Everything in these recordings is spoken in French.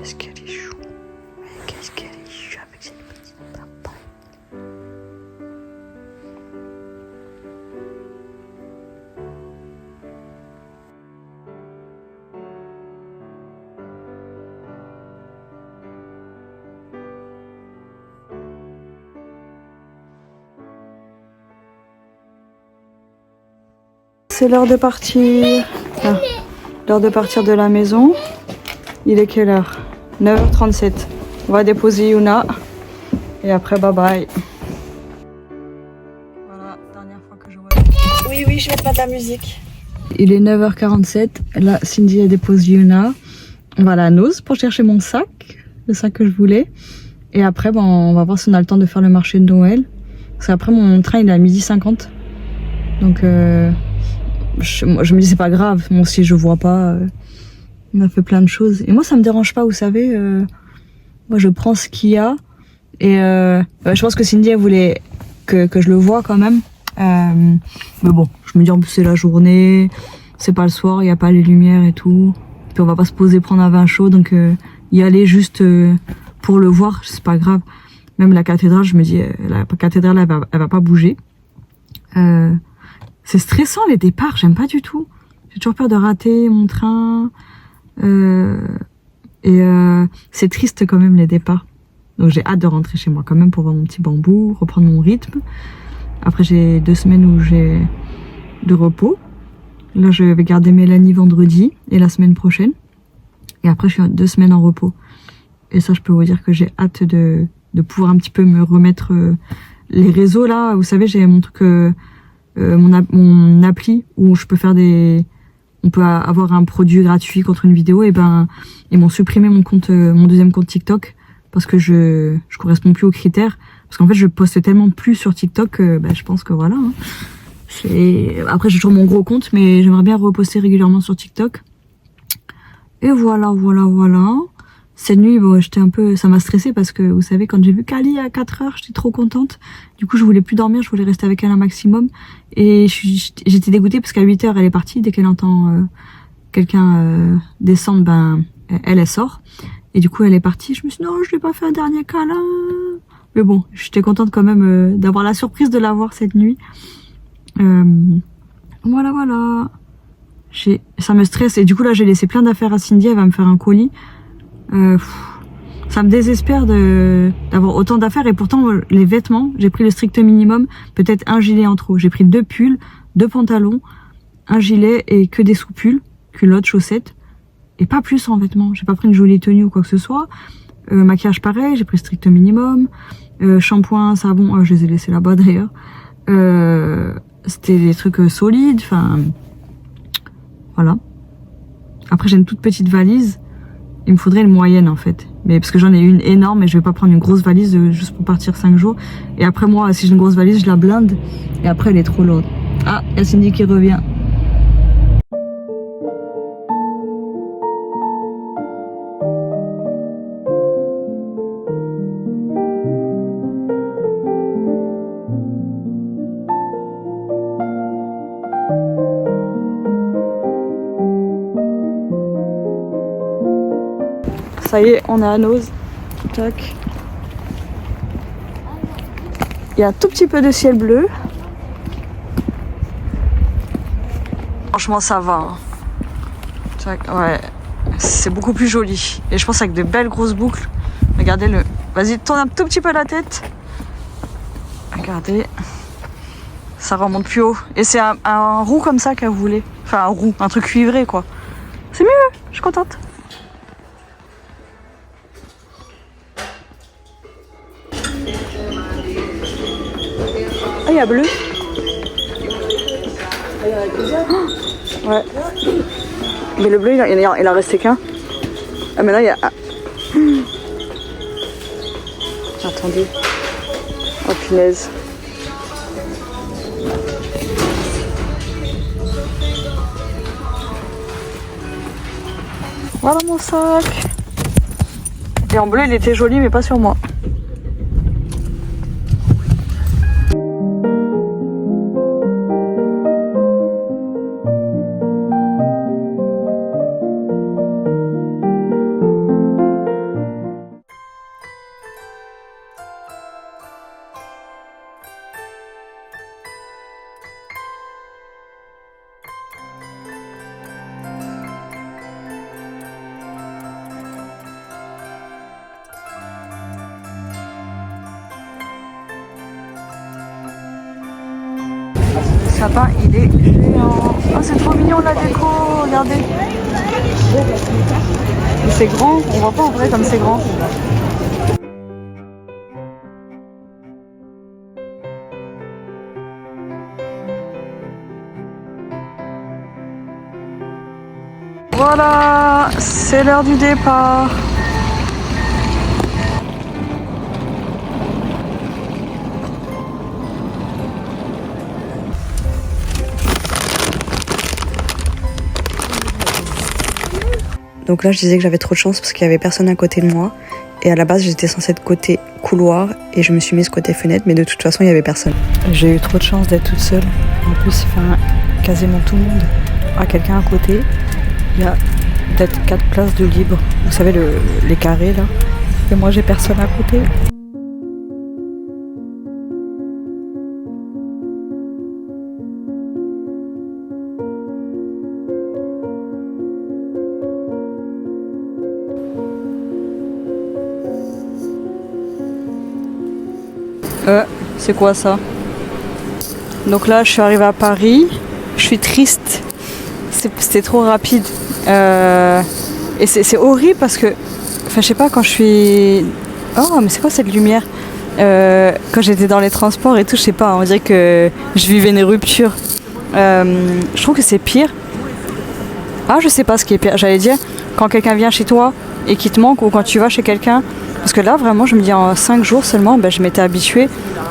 qu'est-ce qu'elle est chou. Qu'est-ce qu'elle est chou avec cette petite papaye. C'est l'heure de partir. Ah, l'heure de partir de la maison. Il est quelle heure? 9h37. On va déposer Yuna. Et après, bye bye. Voilà, dernière fois que je vois. Oui, oui, je vais te mettre la musique. Il est 9h47. Là, Cindy a déposé Yuna. On va à la Noz pour chercher mon sac. Le sac que je voulais. Et après, bon, on va voir si on a le temps de faire le marché de Noël. Parce qu'après, mon train, il est à 12h50. Donc, je me dis, c'est pas grave. Moi, si je vois pas, on a fait plein de choses. Et moi, ça me dérange pas, vous savez. Moi, je prends ce qu'il y a. Et je pense que Cindy, elle voulait que je le voie quand même. Mais bon, je me dis, en plus, c'est la journée. C'est pas le soir, il n'y a pas les lumières et tout. Puis on va pas se poser prendre un vin chaud. Donc, y aller juste pour le voir, c'est pas grave. Même la cathédrale, je me dis, la cathédrale, elle va pas bouger. C'est stressant les départs, j'aime pas du tout. J'ai toujours peur de rater mon train. C'est triste quand même les départs. Donc j'ai hâte de rentrer chez moi quand même pour voir mon petit bambou, reprendre mon rythme. Après j'ai 2 semaines où j'ai de repos. Là je vais garder Mélanie vendredi et la semaine prochaine. Et après je suis 2 semaines en repos. Et ça je peux vous dire que j'ai hâte de pouvoir un petit peu me remettre les réseaux là. Vous savez j'ai mon truc... mon appli où je peux faire on peut avoir un produit gratuit contre une vidéo, et ben ils m'ont supprimé mon compte, mon deuxième compte TikTok parce que je corresponds plus aux critères, parce qu'en fait je poste tellement plus sur TikTok que je pense que voilà hein. Après j'ai toujours mon gros compte, mais j'aimerais bien reposter régulièrement sur TikTok. Et voilà. Cette nuit, bon, ça m'a stressée parce que vous savez, quand j'ai vu Kali à 4h, j'étais trop contente. Du coup, je voulais plus dormir, je voulais rester avec elle un maximum. Et j'étais dégoûtée parce qu'à 8h, elle est partie. Dès qu'elle entend quelqu'un descendre, elle sort. Et du coup, elle est partie. Je me suis dit, non, je lui ai pas fait un dernier câlin. Mais bon, j'étais contente quand même d'avoir la surprise de la voir cette nuit. Voilà. Ça me stresse. Et du coup, là, j'ai laissé plein d'affaires à Cindy. Elle va me faire un colis. Ça me désespère d'avoir autant d'affaires, et pourtant les vêtements, j'ai pris le strict minimum, peut-être un gilet en trop. J'ai pris 2 pulls, 2 pantalons, un gilet et que des sous-pulls, culottes, chaussettes, et pas plus en vêtements. J'ai pas pris une jolie tenue ou quoi que ce soit. Maquillage pareil, j'ai pris strict minimum. Shampoing, savon, je les ai laissés là-bas d'ailleurs. C'était des trucs solides, enfin voilà. Après j'ai une toute petite valise. Il me faudrait une moyenne en fait, mais parce que j'en ai une énorme et je vais pas prendre une grosse valise juste pour partir 5 jours. Et après moi, si j'ai une grosse valise, je la blinde et après elle est trop lourde. Ah, il y a Cindy qui revient. Ça y est, on est à Noz. Tac. Il y a un tout petit peu de ciel bleu. Franchement, ça va. Hein. Tac, ouais, c'est beaucoup plus joli. Et je pense avec de belles grosses boucles. Regardez-le. Vas-y, tourne un tout petit peu la tête. Regardez. Ça remonte plus haut. Et c'est un roux comme ça qu'elle voulait. Enfin, un truc cuivré, quoi. C'est mieux, je suis contente. Ah, il y a bleu. Oh, ouais. Mais le bleu, il a resté qu'un. Ah, mais là, il y a... Attendez. Oh, punaise. Voilà mon sac. Et en bleu, il était joli, mais pas sur moi. sapin, il est géant. Oh, c'est trop mignon la déco, regardez. Et c'est grand, on voit pas en vrai comme c'est grand. Voilà, c'est l'heure du départ. Donc là, je disais que j'avais trop de chance parce qu'il y avait personne à côté de moi. Et à la base, j'étais censée être côté couloir et je me suis mise côté fenêtre, mais de toute façon, il y avait personne. J'ai eu trop de chance d'être toute seule. En plus, quasiment tout le monde a quelqu'un à côté. Il y a peut-être 4 places de libre. Vous savez, les carrés là. Et moi, j'ai personne à côté. C'est quoi ça? Donc là, je suis arrivée à Paris. Je suis triste. C'était trop rapide. Et c'est horrible parce que... Enfin, je sais pas, quand je suis... Oh, mais c'est quoi cette lumière? Quand j'étais dans les transports et tout, je sais pas, on dirait que je vivais une rupture. Je trouve que c'est pire. Ah, je sais pas ce qui est pire. J'allais dire, quand quelqu'un vient chez toi et qu'il te manque, ou quand tu vas chez quelqu'un... Parce que là, vraiment, je me dis, en 5 jours seulement, je m'étais habituée.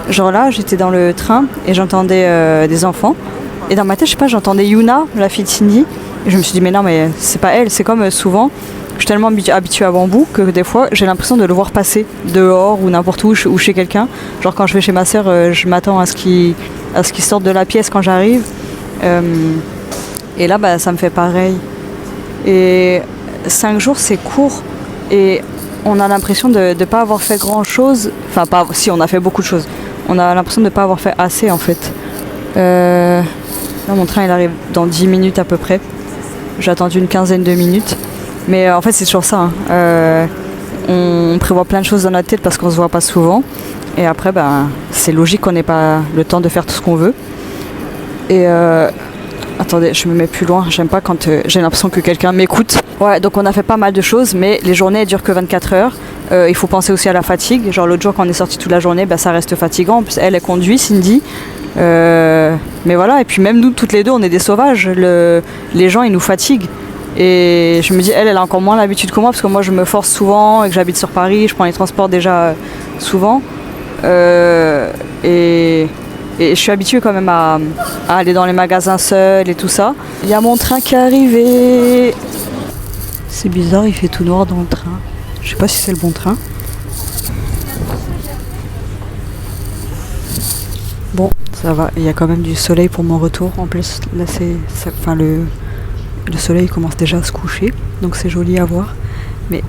Genre là, j'étais dans le train et j'entendais des enfants. Et dans ma tête, je sais pas, j'entendais Yuna, la fille de Cindy. Et je me suis dit, mais non, mais c'est pas elle. C'est comme souvent, je suis tellement habituée à Bambou que des fois, j'ai l'impression de le voir passer dehors ou n'importe où, ou chez quelqu'un. Genre quand je vais chez ma sœur, je m'attends à ce qu'il sorte de la pièce quand j'arrive. Et là, ça me fait pareil. Et 5 jours, c'est court. Et on a l'impression de ne pas avoir fait grand chose. Enfin, pas, si, on a fait beaucoup de choses. On a l'impression de ne pas avoir fait assez en fait. Là, mon train il arrive dans 10 minutes à peu près. J'ai attendu une quinzaine de minutes. Mais en fait, c'est toujours ça. On prévoit plein de choses dans notre tête parce qu'on se voit pas souvent. Et après, c'est logique qu'on n'ait pas le temps de faire tout ce qu'on veut. Et attendez, je me mets plus loin. J'aime pas quand j'ai l'impression que quelqu'un m'écoute. Ouais, donc on a fait pas mal de choses, mais les journées elles durent que 24 heures. Il faut penser aussi à la fatigue. Genre l'autre jour quand on est sorti toute la journée, ça reste fatigant. En plus, elle conduit, Cindy. Mais voilà, et puis même nous toutes les deux, on est des sauvages. Les gens ils nous fatiguent. Et je me dis, elle a encore moins l'habitude que moi, parce que moi je me force souvent et que j'habite sur Paris, je prends les transports déjà souvent. Et je suis habituée quand même à aller dans les magasins seule et tout ça. Il y a mon train qui est arrivé. C'est bizarre, il fait tout noir dans le train. Je sais pas si c'est le bon train. Bon, ça va, il y a quand même du soleil pour mon retour. En plus, là le soleil commence déjà à se coucher, donc c'est joli à voir. Mais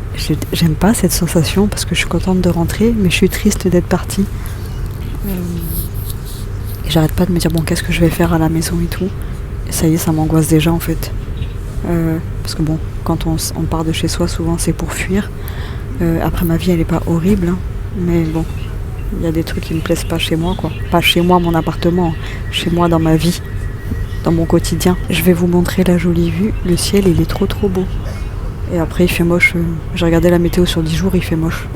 j'aime pas cette sensation parce que je suis contente de rentrer, mais je suis triste d'être partie. Et j'arrête pas de me dire, bon, qu'est-ce que je vais faire à la maison et tout. Et ça y est, ça m'angoisse déjà en fait. Parce que bon, quand on part de chez soi, souvent c'est pour fuir. Après, ma vie elle est pas horrible, hein, mais bon, il y a des trucs qui me plaisent pas chez moi, quoi. Pas chez moi, mon appartement, chez moi dans ma vie, dans mon quotidien. Je vais vous montrer la jolie vue. Le ciel il est trop beau. Et après il fait moche. J'ai regardé la météo sur 10 jours, il fait moche.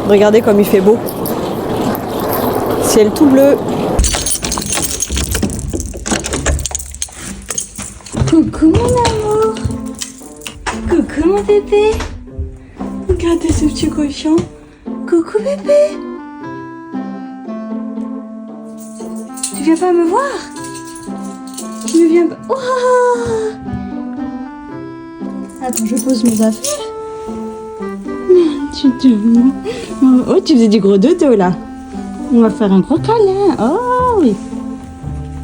Regardez comme il fait beau. Ciel tout bleu. Coucou mon amour. Coucou mon bébé. Regardez ce petit cochon. Coucou bébé. Tu viens pas me voir? Tu ne viens pas... Oh, attends, je pose mes affaires. Oh, tu faisais du gros dodo là. On va faire un gros câlin. Oh oui.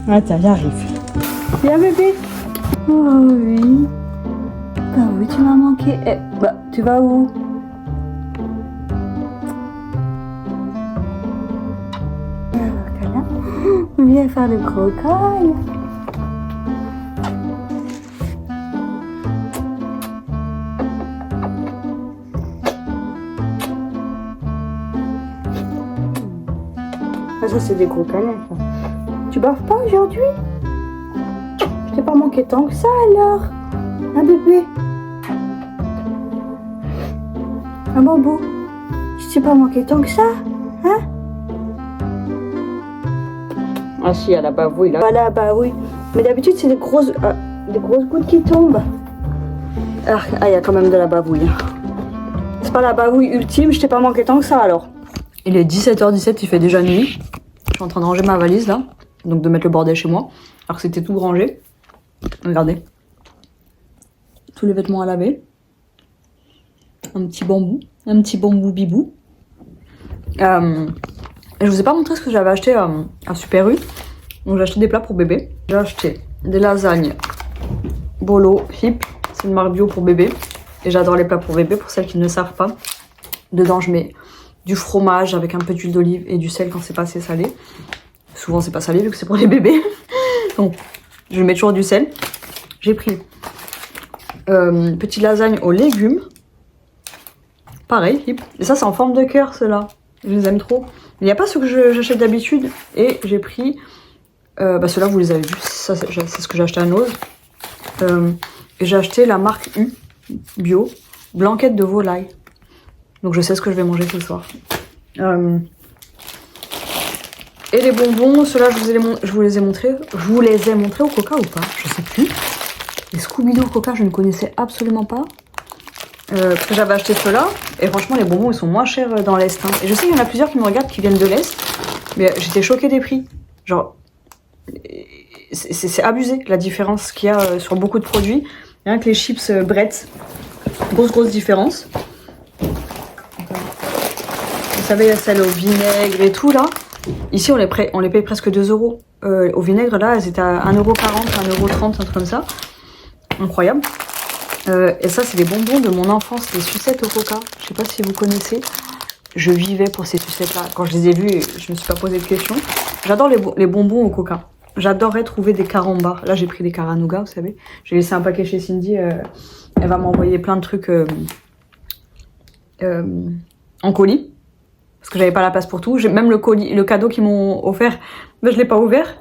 Attends, j'arrive. Viens bébé. Oh oui. Ah oui, tu m'as manqué. Tu vas où? Viens faire le croquage. Ah, ça c'est des gros câlins ça. Tu baves pas aujourd'hui? Je t'ai pas manqué tant que ça alors. Un bébé. Un bambou. Je t'ai pas manqué tant que ça. Hein? Ah si, à la bavouille là. Voilà, bah oui. Mais d'habitude c'est des grosses gouttes qui tombent. Ah, il y a quand même de la bavouille. C'est pas la bavouille ultime, je t'ai pas manqué tant que ça alors. Il est 17h17, il fait déjà nuit. Je suis en train de ranger ma valise là. Donc de mettre le bordel chez moi. Alors que c'était tout rangé. Regardez. Tous les vêtements à laver. Un petit bambou bibou. Je vous ai pas montré ce que j'avais acheté à Super U. Donc j'ai acheté des plats pour bébé. J'ai acheté des lasagnes Bolo Hip. C'est une marque bio pour bébé. Et j'adore les plats pour bébé, pour celles qui ne le savent pas. Dedans je mets du fromage avec un peu d'huile d'olive et du sel quand c'est pas assez salé. Souvent c'est pas salé vu que c'est pour les bébés. Donc je mets toujours du sel. J'ai pris petite lasagne aux légumes. Pareil, hip. Et ça c'est en forme de cœur ceux-là. Je les aime trop. Il n'y a pas ceux que j'achète d'habitude. Et j'ai pris... ceux-là vous les avez vus. Ça c'est ce que j'ai acheté à Nose. Et j'ai acheté la marque U bio. Blanquette de volaille. Donc je sais ce que je vais manger ce soir. Et les bonbons, ceux-là je vous les ai montrés. Je vous les ai montrés au Coca ou pas? Je sais plus. Les Scooby-Doo au Coca, je ne connaissais absolument pas. Parce que j'avais acheté ceux-là. Et franchement, les bonbons, ils sont moins chers dans l'Est. Hein. Et je sais qu'il y en a plusieurs qui me regardent qui viennent de l'Est. Mais j'étais choquée des prix. Genre, c'est abusé la différence qu'il y a sur beaucoup de produits. Rien que les chips Bretz. Grosse différence. Vous savez, il y a celle au vinaigre et tout là. Ici, on les paye presque 2 euros. Au vinaigre, là, elles étaient à 1,40 €, 1,30 €, un truc comme ça. Incroyable. Et ça, c'est les bonbons de mon enfance, les sucettes au Coca. Je sais pas si vous connaissez. Je vivais pour ces sucettes-là. Quand je les ai vues, je me suis pas posé de questions. J'adore les bonbons au Coca. J'adorerais trouver des carambars. Là, j'ai pris des caranougas, vous savez. J'ai laissé un paquet chez Cindy. Elle va m'envoyer plein de trucs en colis. Parce que j'avais pas la place pour tout. J'ai même le cadeau qu'ils m'ont offert, mais je l'ai pas ouvert.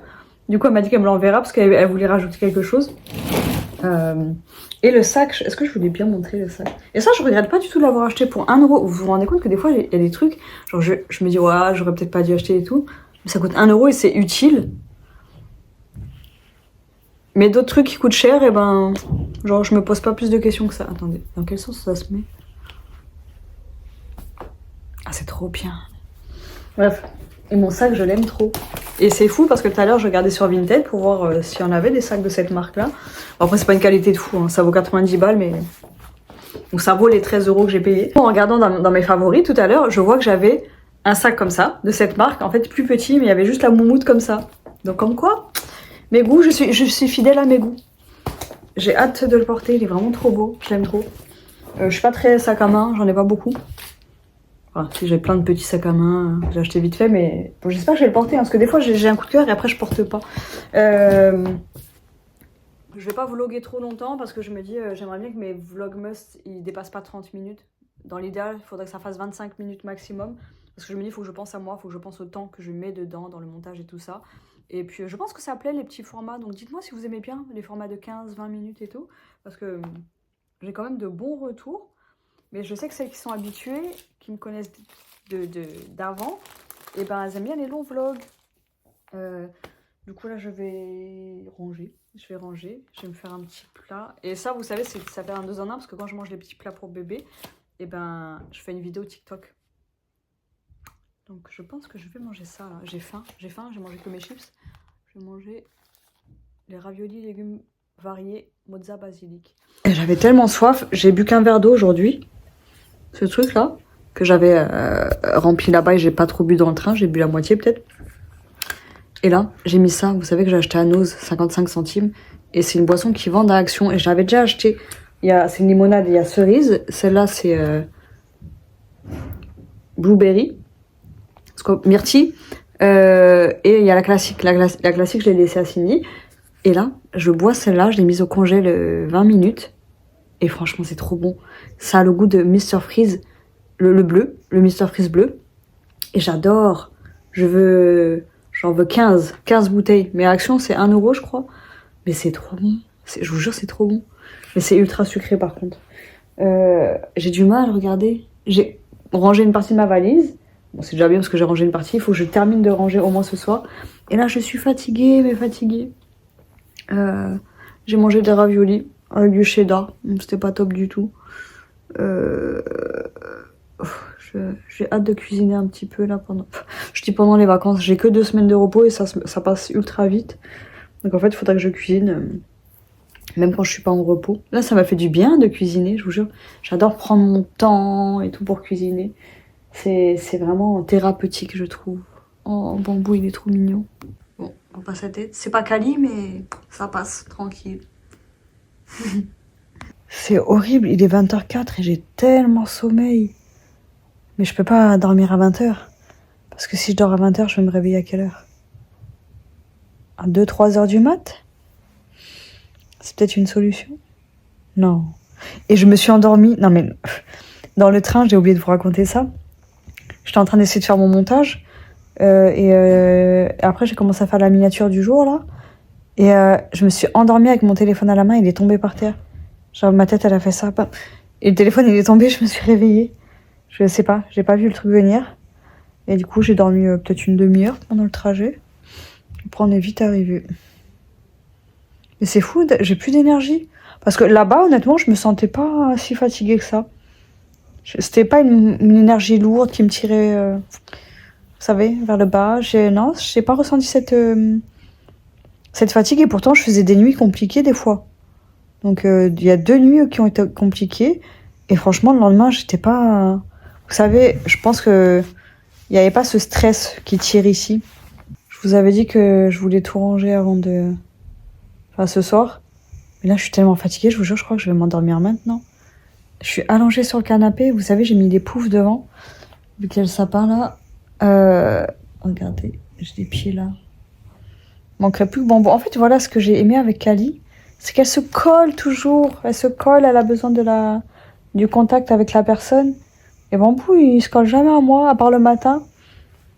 Du coup, elle m'a dit qu'elle me l'enverra parce qu'elle voulait rajouter quelque chose. Et le sac, est-ce que je voulais bien montrer le sac? Et ça, je regrette pas du tout de l'avoir acheté pour 1 €. Vous vous rendez compte que des fois, il y a des trucs, genre je me dis, ouais, j'aurais peut-être pas dû acheter et tout. Mais ça coûte 1 € et c'est utile. Mais d'autres trucs qui coûtent cher, et ben, genre je me pose pas plus de questions que ça. Attendez, dans quel sens ça se met? Ah, c'est trop bien. Bref, et mon sac, je l'aime trop. Et c'est fou parce que tout à l'heure, je regardais sur Vinted pour voir s'il y en avait des sacs de cette marque-là. Bon, après, c'est pas une qualité de fou, hein. Ça vaut 90 balles, mais... Donc ça vaut les 13 € que j'ai payé. En regardant dans mes favoris tout à l'heure, je vois que j'avais un sac comme ça, de cette marque. En fait, plus petit, mais il y avait juste la moumoute comme ça. Donc comme quoi, mes goûts, je suis fidèle à mes goûts. J'ai hâte de le porter, il est vraiment trop beau, je l'aime trop. Je suis pas très sac à main, j'en ai pas beaucoup. Enfin, si j'ai plein de petits sacs à main, j'ai acheté vite fait, mais bon, j'espère que je vais le porter, hein, parce que des fois j'ai un coup de cœur et après je porte pas. Je vais pas vlogger trop longtemps parce que je me dis, j'aimerais bien que mes vlogmas ils dépassent pas 30 minutes. Dans l'idéal, il faudrait que ça fasse 25 minutes maximum. Parce que je me dis, il faut que je pense à moi, il faut que je pense au temps que je mets dedans, dans le montage et tout ça. Et puis je pense que ça plaît les petits formats, donc dites-moi si vous aimez bien les formats de 15-20 minutes et tout. Parce que j'ai quand même de bons retours. Mais je sais que celles qui sont habituées, qui me connaissent d'avant, et ben elles aiment bien les longs vlogs. Du coup là je vais ranger. Je vais me faire un petit plat. Et ça vous savez, ça fait un 2 en 1 parce que quand je mange les petits plats pour bébé, et ben je fais une vidéo TikTok. Donc je pense que je vais manger ça là. J'ai faim, j'ai mangé que mes chips. Je vais manger les raviolis légumes variés mozza basilic. Et j'avais tellement soif, j'ai bu qu'un verre d'eau aujourd'hui. Ce truc là, que j'avais rempli là-bas et j'ai pas trop bu dans le train, j'ai bu la moitié peut-être. Et là, j'ai mis ça, vous savez que j'ai acheté à Nose, 55 centimes. Et c'est une boisson qui vend à Action et je l'avais déjà acheté C'est une limonade, il y a cerise. Celle-là, c'est blueberry. Myrtille. Et il y a la classique. La classique, je l'ai laissée à Cindy. Et là, je bois celle-là, je l'ai mise au congèle 20 minutes. Et franchement, c'est trop bon. Ça a le goût de Mr. Freeze, le bleu, le Mr. Freeze bleu. Et j'adore. J'en veux 15 bouteilles. Mais Action, c'est 1 euro, je crois. Mais c'est trop bon. Je vous jure, c'est trop bon. Mais c'est ultra sucré, par contre. J'ai du mal, regardez. J'ai rangé une partie de ma valise. Bon, c'est déjà bien parce que j'ai rangé une partie. Il faut que je termine de ranger au moins ce soir. Et là, je suis fatiguée, mais fatiguée. J'ai mangé des raviolis avec du cheddar. C'était pas top du tout. J'ai hâte de cuisiner un petit peu là pendant... Je dis pendant les vacances. J'ai que 2 semaines de repos et ça passe ultra vite. Donc en fait, il faudrait que je cuisine même quand je suis pas en repos. Là, ça m'a fait du bien de cuisiner, je vous jure. J'adore prendre mon temps et tout pour cuisiner. C'est vraiment thérapeutique, je trouve. Oh, Bambou, il est trop mignon. Bon, on passe la tête. C'est pas quali, mais ça passe, tranquille. C'est horrible, il est 20h04 et j'ai tellement sommeil. Mais je peux pas dormir à 20h. Parce que si je dors à 20h, je vais me réveiller à quelle heure? À 2-3 heures du mat? C'est peut-être une solution? Non. Et je me suis endormie. Non mais, dans le train, j'ai oublié de vous raconter ça. J'étais en train d'essayer de faire mon montage. Et après, j'ai commencé à faire la miniature du jour, là. Et je me suis endormie avec mon téléphone à la main, il est tombé par terre. Genre, ma tête, elle a fait ça. Et le téléphone, il est tombé, je me suis réveillée. Je sais pas, j'ai pas vu le truc venir. Et du coup, j'ai dormi peut-être une demi-heure pendant le trajet. Après, on est vite arrivé. Mais c'est fou, j'ai plus d'énergie. Parce que là-bas, honnêtement, je me sentais pas si fatiguée que ça. C'était pas une énergie lourde qui me tirait, vous savez, vers le bas. Non, j'ai pas ressenti cette fatigue. Et pourtant, je faisais des nuits compliquées des fois. Donc, il y a 2 nuits qui ont été compliquées. Et franchement, le lendemain, j'étais pas... Vous savez, je pense que il n'y avait pas ce stress qui tire ici. Je vous avais dit que je voulais tout ranger avant de... Enfin, ce soir. Mais là, je suis tellement fatiguée, je vous jure, je crois que je vais m'endormir maintenant. Je suis allongée sur le canapé. Vous savez, j'ai mis des poufs devant. Vu qu'il y a le sapin, là. Regardez, j'ai des pieds, là. Il manquerait plus que Bambou. En fait, voilà ce que j'ai aimé avec Kali. C'est qu'elle se colle toujours. Elle se colle, elle a besoin du contact avec la personne. Et Bambou, il se colle jamais à moi, à part le matin.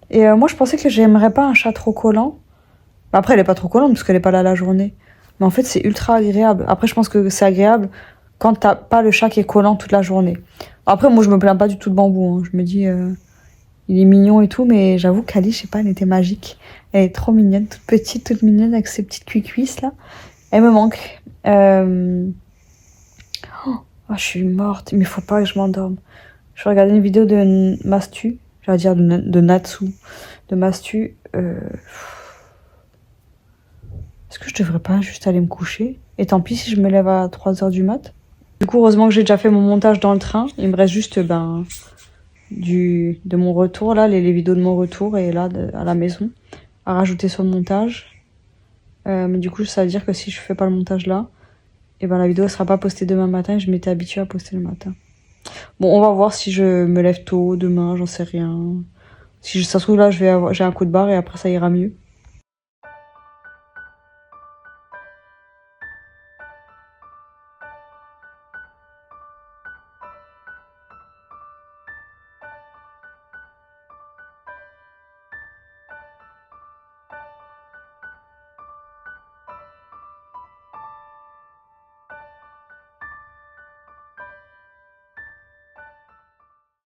Et moi, je pensais que j'aimerais pas un chat trop collant. Après, elle est pas trop collante parce qu'elle est pas là la journée. Mais en fait, c'est ultra agréable. Après, je pense que c'est agréable quand t'as pas le chat qui est collant toute la journée. Après, moi, je me plains pas du tout de Bambou. Hein. Je me dis, il est mignon et tout, mais j'avoue qu'Ali, je sais pas, elle était magique. Elle est trop mignonne, toute petite, toute mignonne, avec ses petites cuisses là. Elle me manque. Oh, je suis morte, mais faut pas que je m'endorme. Je vais regarder une vidéo de Mastu, j'allais dire de Natsu, de Mastu. Est-ce que je devrais pas juste aller me coucher? Et tant pis si je me lève à 3h du mat. Du coup, heureusement que j'ai déjà fait mon montage dans le train. Il me reste juste de mon retour, là, les vidéos de mon retour et là, à la maison, à rajouter sur le montage. Mais du coup, ça veut dire que si je fais pas le montage là, et ben la vidéo sera pas postée demain matin et je m'étais habituée à poster le matin. Bon, on va voir si je me lève tôt demain, j'en sais rien. Si ça se trouve là, j'ai un coup de barre et après ça ira mieux.